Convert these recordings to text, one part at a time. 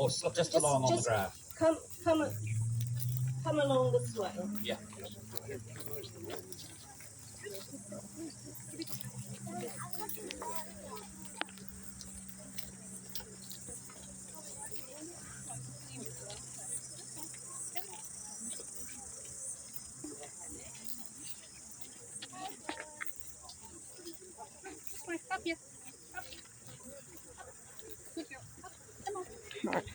Or just along on the graph. Come along this way. Yeah. Up here. Up. Good girl. Up. Come on. All right.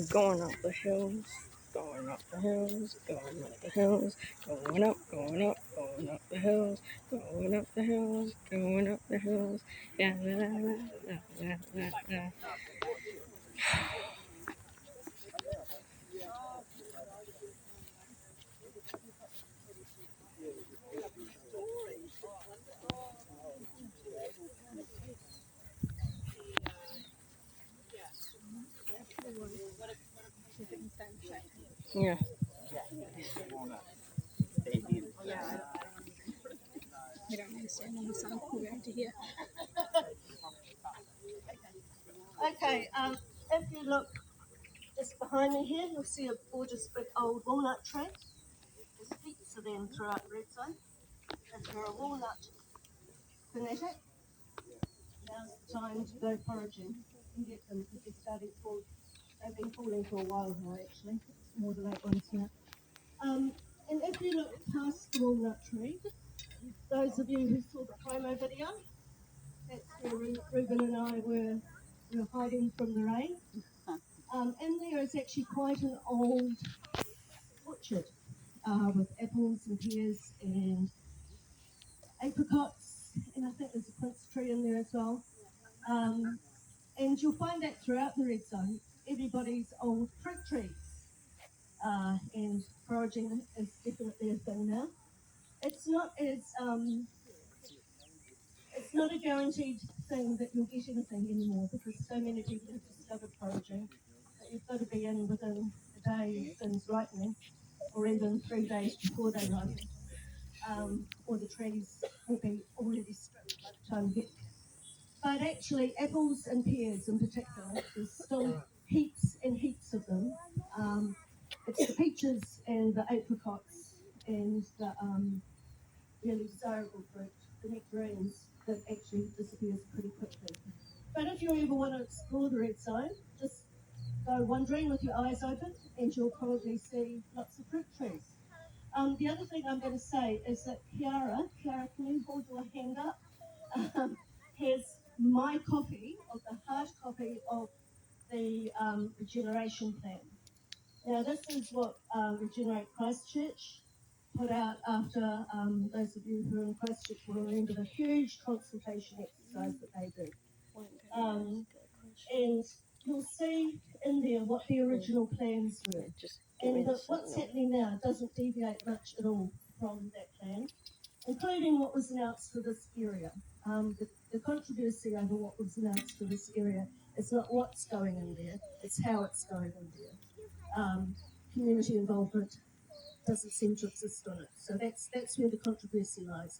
Going up the hills, going up the hills, going up the hills, going up, going up, going up the hills, going up the hills, going up the hills. La, la, la, la, la, la, la. Yeah. We don't need to stand on the sun. We're going to here. Okay, if you look just behind me here, you'll see a gorgeous big old walnut tree. There's heaps of them throughout Red Zone. If you're a walnut fanatic, now's the time to go foraging and get them because they've been falling for a while now actually. It's more the late ones here. And if you look past the walnut tree, those of you who saw the promo video, that's where Rueben and I were hiding from the rain. And there is actually quite an old orchard with apples and pears and apricots, and I think there's a quince tree in there as well. And you'll find that throughout the Red Zone, everybody's old fruit trees. And foraging is definitely a thing now. It's not a guaranteed thing that you'll get anything anymore because so many people have discovered foraging that you've got to be in within a day of things ripening, or even 3 days before they ripen, or the trees will be already stripped by the time you get there. But actually, apples and pears in particular, there's still heaps and heaps of them. It's the peaches and the apricots and the really desirable fruit, the nectarines, that actually disappears pretty quickly. But if you ever want to explore the Red Zone, just go wandering with your eyes open and you'll probably see lots of fruit trees. The other thing I'm going to say is that Kiara, can you hold your hand up? Has my copy of the hard copy of the regeneration plan. Now, this is what Regenerate Christchurch put out after those of you who are in Christchurch will remember the huge consultation exercise that they did. And you'll see in there what the original plans were. And what's happening now doesn't deviate much at all from that plan, including what was announced for this area. The controversy over what was announced for this area is not what's going in there, it's how it's going in there. Community involvement doesn't seem to exist on it. So that's where the controversy lies.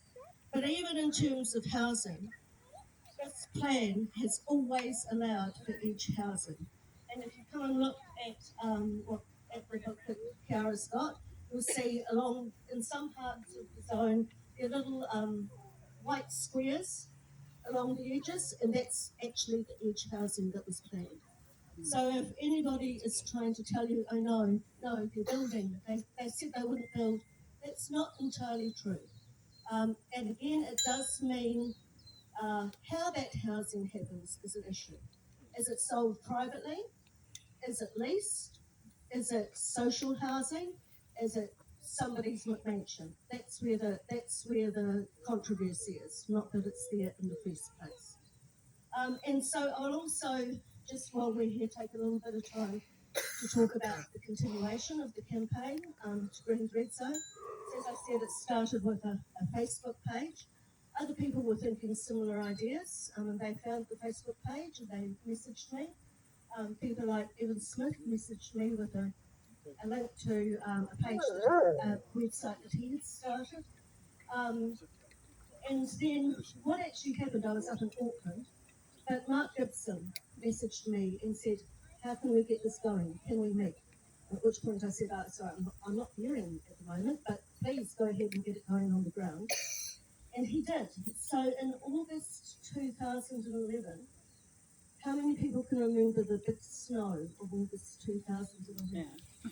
But even in terms of housing, this plan has always allowed for edge housing. And if you come and look at the book that Kiara's got, you'll see along in some parts of the zone there are little white squares along the edges, and that's actually the edge housing that was planned. So if anybody is trying to tell you, oh no, they're building, they said they wouldn't build, that's not entirely true. And again, it does mean how that housing happens is an issue. Is it sold privately? Is it leased? Is it social housing? Is it somebody's mansion? That's where the controversy is, not that it's there in the first place. And so I'll also, just while we're here, take a little bit of time to talk about the continuation of the campaign to Green Red Zone. So as I said, it started with a Facebook page. Other people were thinking similar ideas, and they found the Facebook page and they messaged me. People like Evan Smith messaged me with a link to a page, a website that he had started. And then what actually happened, I was up in Auckland, but Mark Gibson messaged me and said, how can we get this going? Can we meet? At which point I said, sorry, I'm not hearing at the moment, but please go ahead and get it going on the ground. And he did. So in August 2011, how many people can remember the big snow of August 2011? Yeah.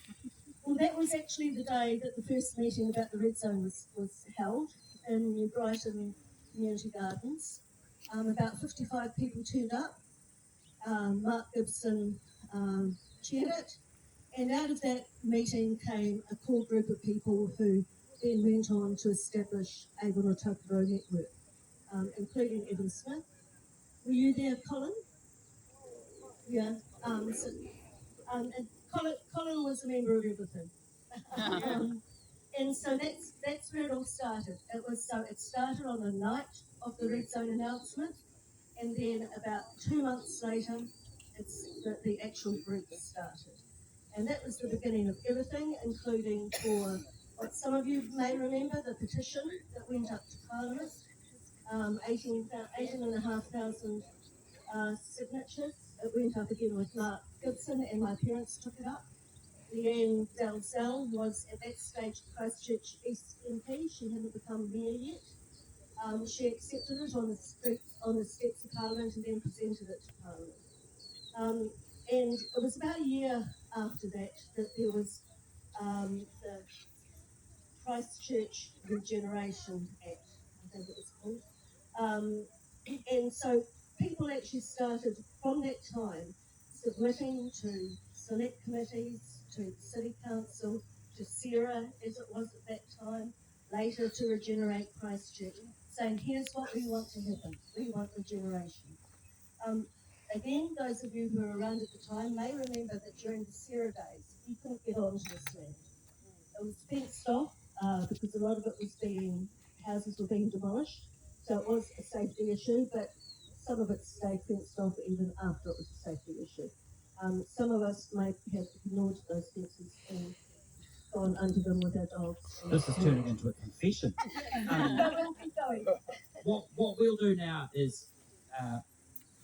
Well, that was actually the day that the first meeting about the red zone was held in New Brighton Community Gardens. About 55 people turned up. Mark Gibson chaired it. And out of that meeting came a core group of people who then went on to establish Avon Otakaro Network, including Evan Smith. Were you there, Colin? Yeah. And Colin was a member of everything. And so that's where it all started. It started on the night of the red zone announcement, and then about 2 months later, the actual group started. And that was the beginning of everything, including for what some of you may remember, the petition that went up to Parliament, 18,500 signatures. It went up again with Mark Gibson, and my parents took it up. Leanne Dalzell was at that stage Christchurch East MP. She hadn't become mayor yet. She accepted it on the steps of Parliament and then presented it to Parliament. And it was about a year after that there was the Christchurch Regeneration Act, I think it was called. And so people actually started from that time submitting to select committees, to City Council, to Sarah as it was at that time, later to Regenerate Christchurch, saying here's what we want to happen. We want regeneration. Again, those of you who were around at the time may remember that during the Sarah days, you couldn't get onto this land. It was fenced off because a lot of it was houses were being demolished. So it was a safety issue, but some of it stayed fenced off even after it was a safety issue. Some of us may have ignored those fences and gone under them with our dogs. This is turning into a confession. We'll keep going. What we'll do now is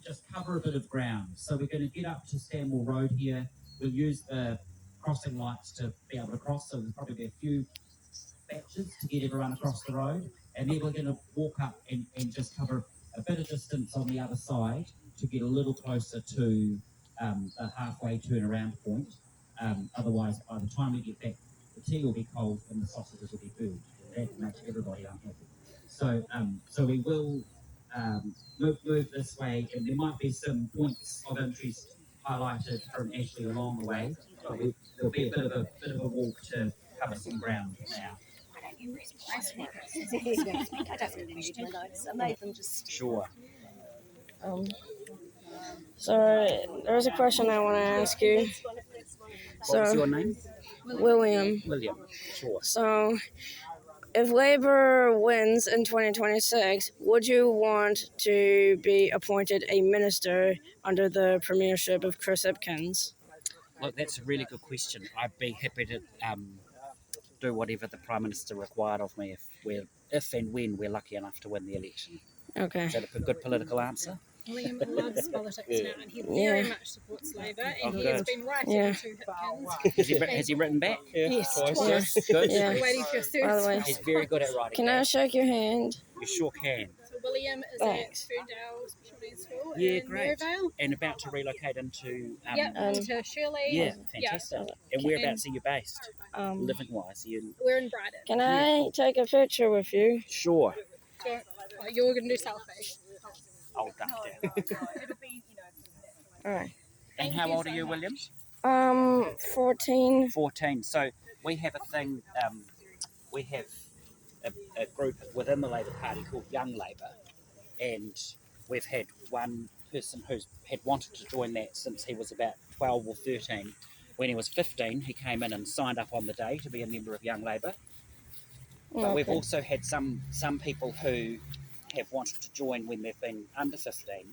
just cover a bit of ground. So we're going to get up to Stanmore Road here. We'll use the crossing lights to be able to cross, so there's probably be a few batches to get everyone across the road. And then we're going to walk up and just cover a bit of distance on the other side to get a little closer to the halfway turnaround point. Otherwise, by the time we get back, the tea will be cold and the sausages will be burnt. That makes everybody unhappy. So we will move this way, and there might be some points of interest highlighted from Ashley along the way, but there'll be a bit of a walk to cover some ground now. I don't really need my notes. I made them just. Sure. So there's a question I want to ask you. What was your name? William. William. Sure. So, if Labour wins in 2026, would you want to be appointed a minister under the premiership of Chris Hipkins? Look, that's a really good question. I'd be happy to do whatever the Prime Minister required of me if and when we're lucky enough to win the election. Okay. Is that a good political answer? Liam loves politics now, and he very much supports Labour, and he has been writing to Hipkins. Has he written back? Yes, twice. Good. Yeah. Waiting for your third. He's very good at writing. Can I shake your hand? You sure can. So William is Thanks. at Ferndale Special Needs School Yeah, in great. Maryvale. And about to relocate into. Into Shirley. Yeah, fantastic. And whereabouts are you based? Um, Living wise, We're in Brighton. Can I take a picture with you? Sure. So, you're going to do selfie. I'll duck down. All right. And how old are you, William? 14. 14. So we have a thing, we have a group within the Labour Party called Young Labour, and we've had one person who's had wanted to join that since he was about 12 or 13. When he was 15, he came in and signed up on the day to be a member of Young Labour. But we've also had some people who have wanted to join when they've been under 15,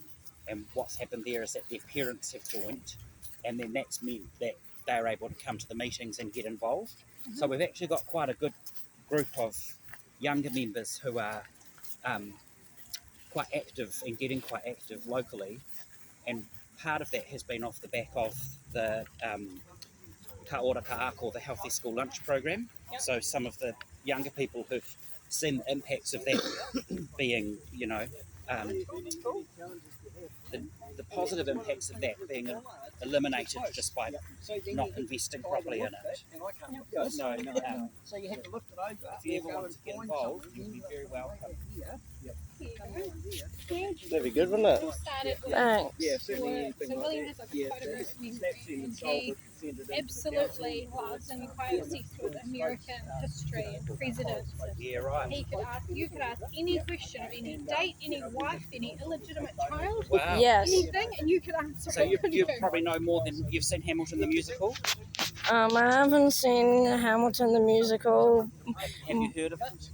and what's happened there is that their parents have joined, and then that's meant that they're able to come to the meetings and get involved. So we've actually got quite a good group of younger members who are quite active and getting quite active locally, and part of that has been off the back of the Ka Ora Ka Ako, the Healthy School Lunch program. Yep. So some of the younger people who've seen the impacts of that being, the positive impacts of that being eliminated just by not investing properly in it. So if you ever want to get involved, you'll be very welcome. That'd be good, wouldn't it? We started with Thanks. so William has a photograph memory, and he absolutely loves and quite obsessed with American history and presidents. Yeah, right. You could ask any question of any date, any wife, any illegitimate child, Wow. Yes. anything, and you could answer So it. you probably know more than you've seen Hamilton the musical. I haven't seen Hamilton the musical. Have you heard of it?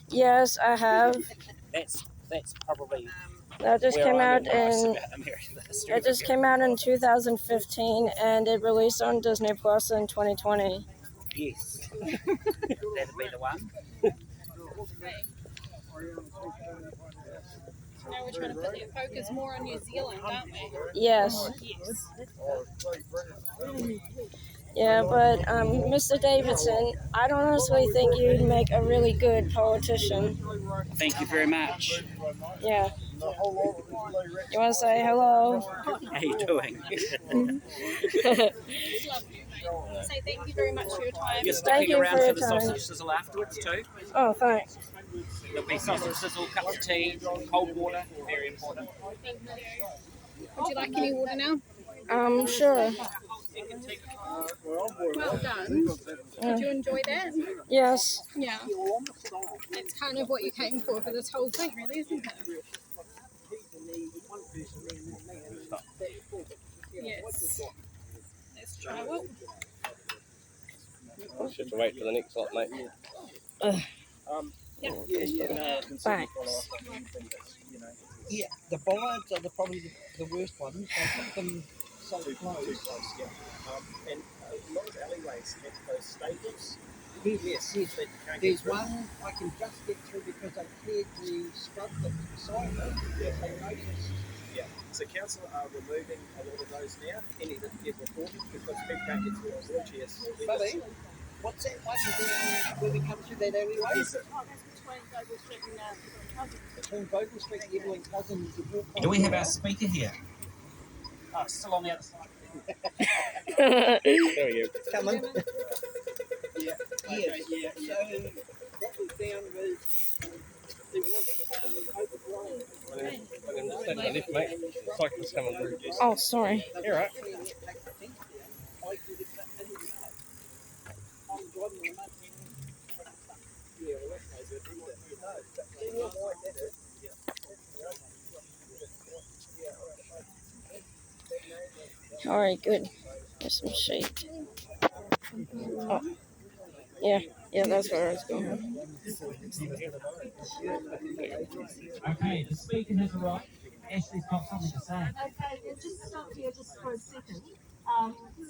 Yes, I have. That's probably That just where came I out learned most in. about American history. It just came out in 2015, and it released on Disney Plus in 2020. Yes. That'd be the one. So now we're trying to put the focus more on New Zealand, aren't we? Yes. Yes. Yeah, but Mr. Davidson, I'd honestly think you'd make a really good politician. Thank you very much. Yeah. You want to say hello? How you doing? Say thank you very much for your time. You're Thank sticking you around for your for the time. sausage sizzle afterwards too. Oh, thanks. There'll be sausage sizzle, cups of tea, cold water, very important. Thank you. Would you like any water now? Sure. Well done. Did you enjoy that? Yes. Yeah. That's kind of what you came for this whole thing, really, isn't it? Yes. Let's try it. Just have to wait for the next lot, mate. Thanks. Yeah, the bollards are probably the worst ones. They put them so close. And a lot of alleyways have those stages. Yes. There's one I can just get through because they cleared the scrub that was beside it. They noticed. Yeah. So council are removing a lot of those now, any that get reported, because people can't get through on wheelchairs. Buddy, what's that one down where we come through that alleyway? Oh, that's between Douglas Street and Cousins. Between Bogle Street and Evelyn Cousins. Do we have our speaker here? Oh, still on the other side. There we go. Coming. Yeah. So that was down with there was overgrown. I'm going to stand on the left, mate. Cyclists coming through. Oh, sorry. You're right. All right, good. There's some shade. Oh. Yeah, that's where I was going. Okay, the speaker has arrived. Ashley's got something to say. Okay, we'll just stop here just for a second.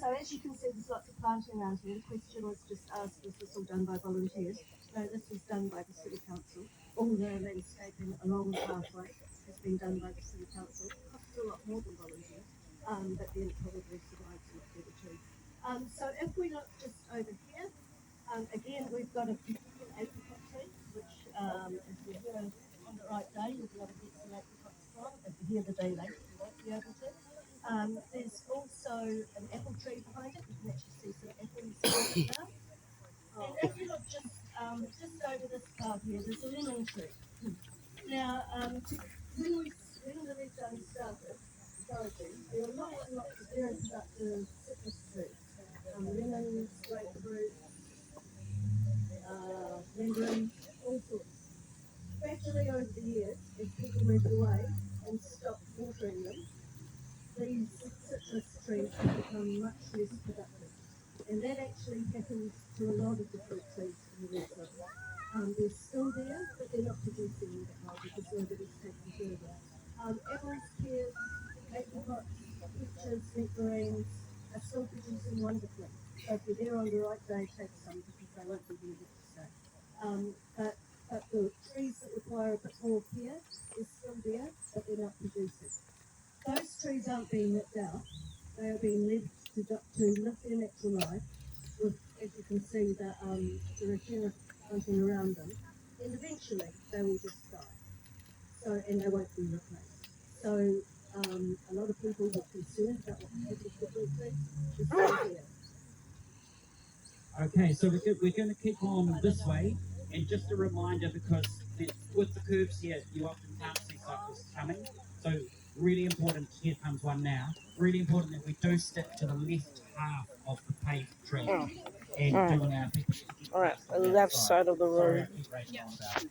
So as you can see, there's lots of planting around here. The question was just asked, was this all done by volunteers? No, this was done by the City Council. All the landscaping along the pathway has been done by the City Council. It costs a lot more than volunteers, but then it probably survives a lot better too. So if we look just over here, again, we've got a Brazilian apricot tree, which if you're here on the right day, you'll be able to get some apricots from. If you're here the day later, you won't be able to. There's also an apple tree behind it. You can actually see some apples now. And if you look just over this path here, there's a lemon tree. Now, when the red zone started, there were lots and lots of very productive citrus trees. Lemons, grapefruit, mandarins, all sorts. Gradually over the years, as people moved away and stopped watering them, these citrus trees have become much less productive. And that actually happens to a lot of the fruit trees in the red zone. They're still there, but they're not producing that well because nobody's taking care of them. Apples, pears, apricots, peaches, nectarines are still producing wonderfully. So if you're there on the right day, take some because they won't be there to stay. But the trees that require a bit more care is still there, but they're not producing. those trees aren't being ripped out. They are being left to live their natural life with, as you can see, the regenerative planting around them. And eventually they will just die. So, and they won't be replaced. So a lot of people were concerned about what happened to the blue trees. It's still here. Okay, so we're going to keep on this way, and just a reminder, because with the curves here, you often can't see cyclists coming. So really important, here comes one now, really important that we do stick to the left half of the paved track and Alright. do our people to get Alright, past the on that left side of the Sorry, road. I keep racing on about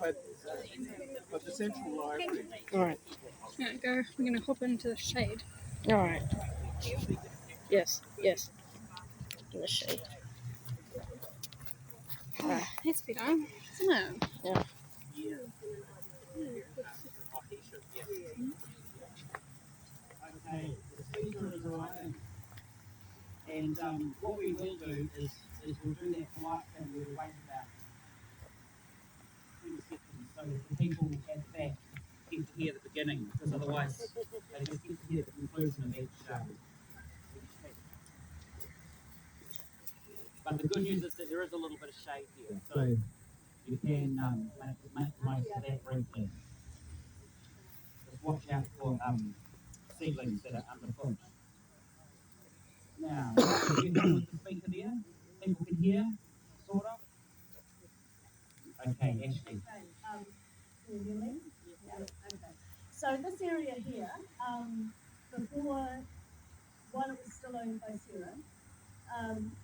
it. But the central library. Alright. There we go. We're going to hop into the shade. Alright. Yes, yes. In the shade. That's better, isn't it? Yeah. Okay, the speaker is arriving. And what we will do is we'll do that polite thing where we wait about 20 seconds so that the people at the back get to hear the beginning, because otherwise they just get to hear the conclusion of each speech. But the good news is that there is a little bit of shade here, so you can make the most of that briefly. Just watch out for seedlings that are underfoot. Now, you happy with the speaker there? People can hear, sort of? Okay, Ashley. Can you hear me? Yeah. Okay. So this area here, before, while it was still owned by Sarah,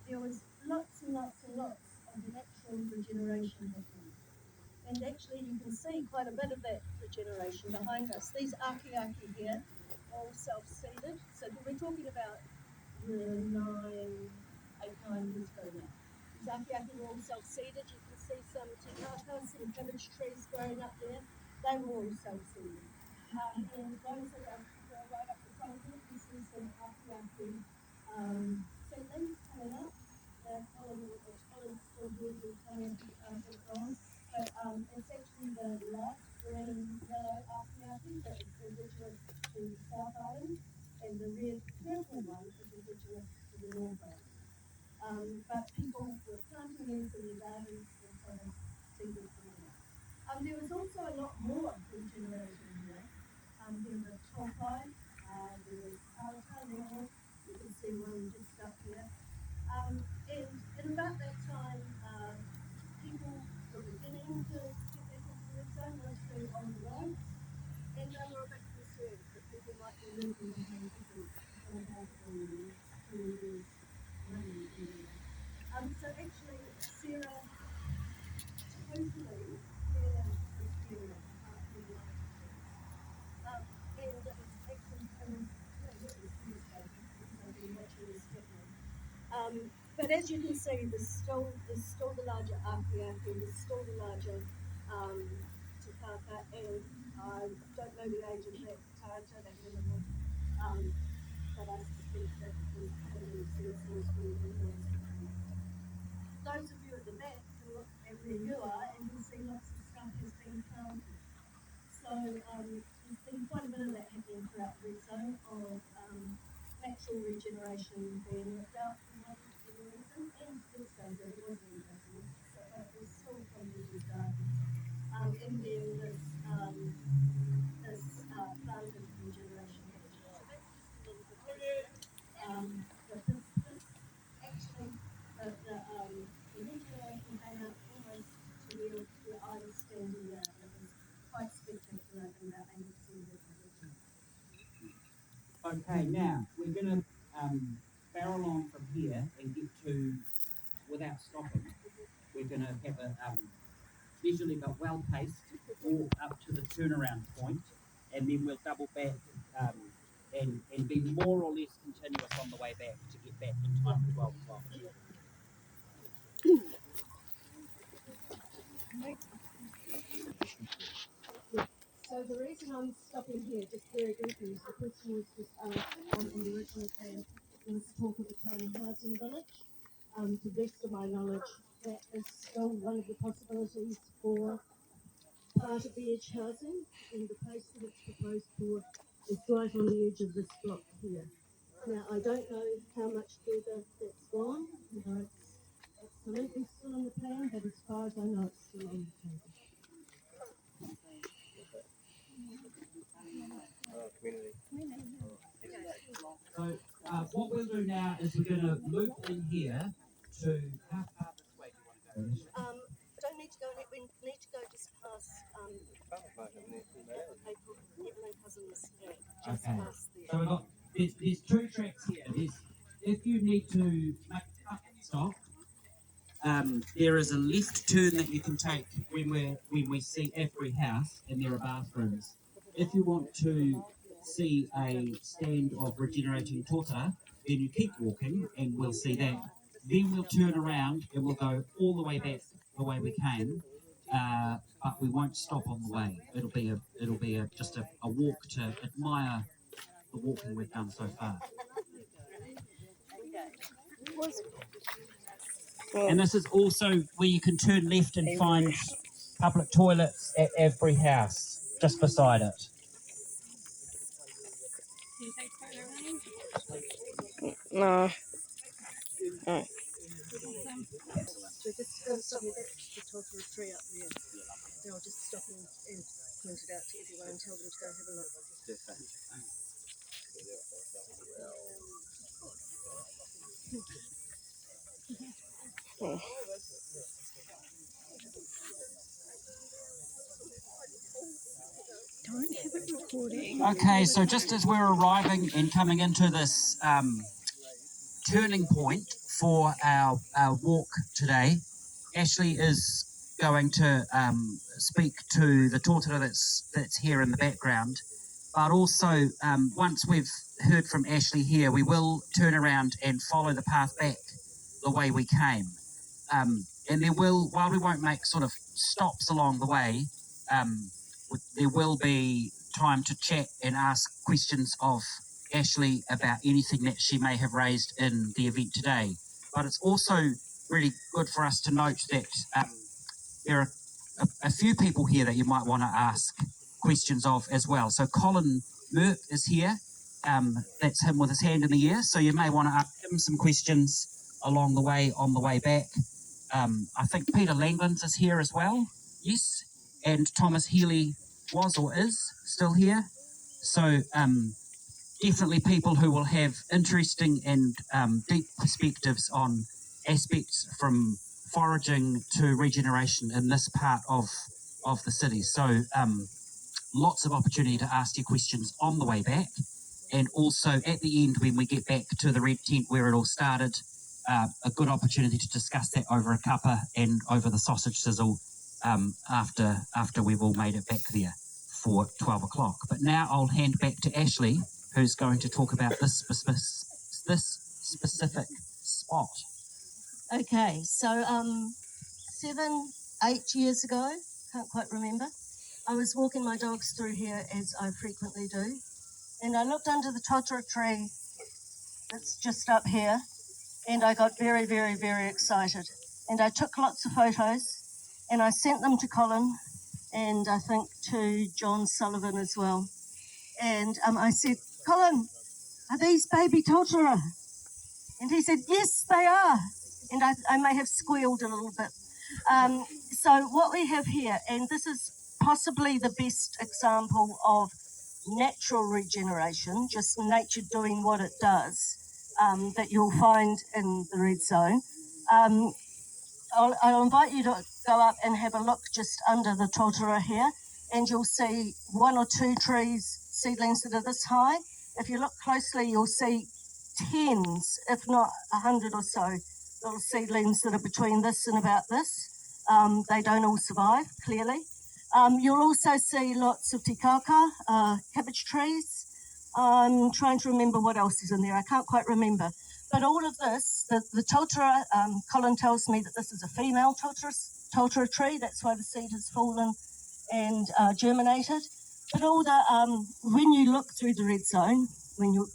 there was lots and lots and lots of natural regeneration happening. And actually you can see quite a bit of that regeneration behind us. These archaea here are all self-seeded. So we're talking about 8, 9 years ago now. These archaea were all self-seeded. You can see some tikaka, some cabbage trees growing up there. They were all self-seeded. And those that are right up the front here, you see some archaea seedlings coming up. The pollen still here coming from. But it's actually the light green yellow archaea that is indigenous to South Island, and the red purple one is indigenous to the North Island. But people were planting these in their gardens, and so they seeded them out. There was also a lot more regeneration here. There was tolkai, there was alta, you can see one just up here. And about that time, people were beginning to get back into the zone, mostly on the roads, and they were a bit concerned that people might be leaving behind people who had communities, money in there. So actually, Sarah totally cleared out this area after the light. And it was actually but as you can see, there's still the larger archaea, there's still the larger tikaka, and I don't know the age of that tata, that animal, but I suspect that was probably seasons when it was. Those of you at the back can look at where you are and you'll see lots of stuff has been planted. So there's been quite a bit of that happening throughout the zone of natural regeneration being looked out for one reason, and these days it wasn't interesting. So it was still from the garden. And then this planted regeneration. So that's just a little bit of it. But this actually the regeneration came out almost to where I was standing there. It was quite spectacular in that I could see the condition. Okay, now we're going to barrel on from here and get to, without stopping, we're going to have a leisurely but well-paced walk up to the turnaround point, and then we'll double back and be more or less continuous on the way back to get back in time for 12 o'clock. So the reason I'm stopping here, just very briefly, is the question was just asked on the original plan, was talk of a tiny housing village. To the best of my knowledge, that is still one of the possibilities for part of the edge housing, and the place edge of this block here. Now, I don't know how much further that's gone. You know, it's absolutely still in the plan, but as far as I know, it's still on the table. So what we'll do now is we're going to loop in here to how far this way do you want to go? Don't need to go. We need to go just past Evelyn Cousins' just Okay. past there. So we've got there's two tracks here. If you need to make a cut and stop, there is a left turn that you can take when we see every house and there are bathrooms. If you want to see a stand of regenerating totara, then you keep walking and we'll see that. Then we'll turn around and we'll go all the way back the way we came, but we won't stop on the way. It'll be just a walk to admire the walking we've done so far. And this is also where you can turn left and find public toilets at every house, just beside it. No. So Alright. just going to stop you. That's the totara tree up there. And I'll just stop and point it out to everyone and tell them to go have a look. Don't have it recording. Okay, so just as we're arriving and coming into this turning point for our walk today, Ashley is going to speak to the totara that's here in the background. But also, once we've heard from Ashley here, we will turn around and follow the path back the way we came. And there will, while we won't make sort of stops along the way, there will be time to chat and ask questions of Ashley about anything that she may have raised in the event today. But it's also really good for us to note that there are a few people here that you might want to ask questions of as well. So Colin Merck is here. That's him with his hand in the air. So you may want to ask him some questions along the way, on the way back. I think Peter Langlands is here as well. Yes. And Thomas Healy was or is still here. So definitely people who will have interesting and deep perspectives on aspects from foraging to regeneration in this part of the city. So lots of opportunity to ask your questions on the way back, and also at the end when we get back to the red tent where it all started, a good opportunity to discuss that over a cuppa and over the sausage sizzle after we've all made it back there for 12 o'clock. But now I'll hand back to Ashley, who's going to talk about this specific spot. Okay, so 8 years ago, can't quite remember, I was walking my dogs through here as I frequently do, and I looked under the totara tree that's just up here, and I got very, very, very excited. And I took lots of photos, and I sent them to Colin, and I think to John Sullivan as well. And I said, Colin, are these baby totara? And he said, yes, they are. And I may have squealed a little bit. So what we have here, and this is possibly the best example of natural regeneration, just nature doing what it does, that you'll find in the red zone. I'll invite you to go up and have a look just under the totara here, and you'll see one or two trees, seedlings that are this high. If you look closely, you'll see tens, if not 100 or so, little seedlings that are between this and about this. They don't all survive, clearly. You'll also see lots of tikaka, cabbage trees. I'm trying to remember what else is in there. I can't quite remember. But all of this, the totara, Colin tells me that this is a female totara tree. That's why the seed has fallen and germinated. But all the, when you look through the red zone,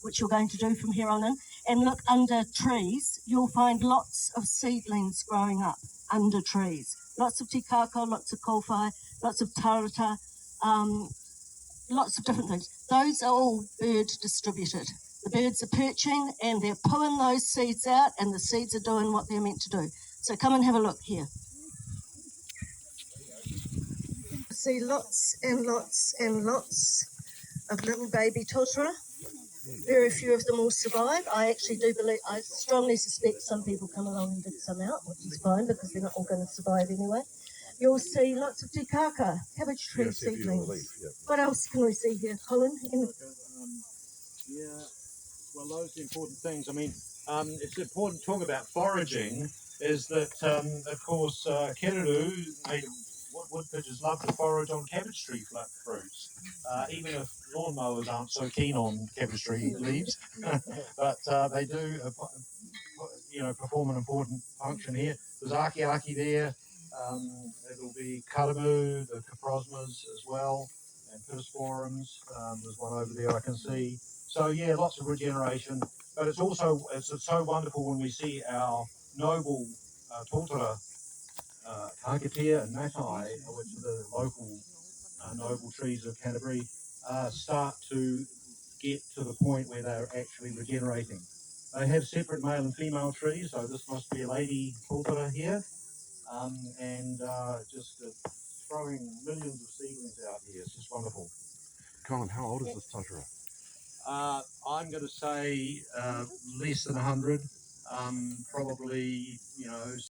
which you're going to do from here on in, and look under trees, you'll find lots of seedlings growing up under trees. Lots of tikaka, lots of kowhai, lots of tarata, lots of different things. Those are all bird distributed. The birds are perching and they're pulling those seeds out, and the seeds are doing what they're meant to do. So come and have a look here. See lots and lots and lots of little baby totara. Very few of them will survive. I strongly suspect some people come along and dig some out, which is fine because they're not all going to survive anyway. You'll see lots of tikaka, cabbage tree seedlings. What else can we see here, Colin? Well, those are the important things. I mean, it's important to talk about foraging, is that, of course, Kereru, woodpigeons love to forage on cabbage tree fruits, even if lawnmowers aren't so keen on cabbage tree leaves. But they do, perform an important function here. There's aki there. It'll be karamu, the coprosmas as well, and pittosporums. There's one over there I can see. So yeah, lots of regeneration. But it's so wonderful when we see our noble tōtara, Kāketea and Matai, which are the local noble trees of Canterbury, start to get to the point where they're actually regenerating. They have separate male and female trees, so this must be a lady tōtara here, and just throwing millions of seedlings out here. It's just wonderful. Colin, how old is this tōtara? I'm going to say less than 100, probably,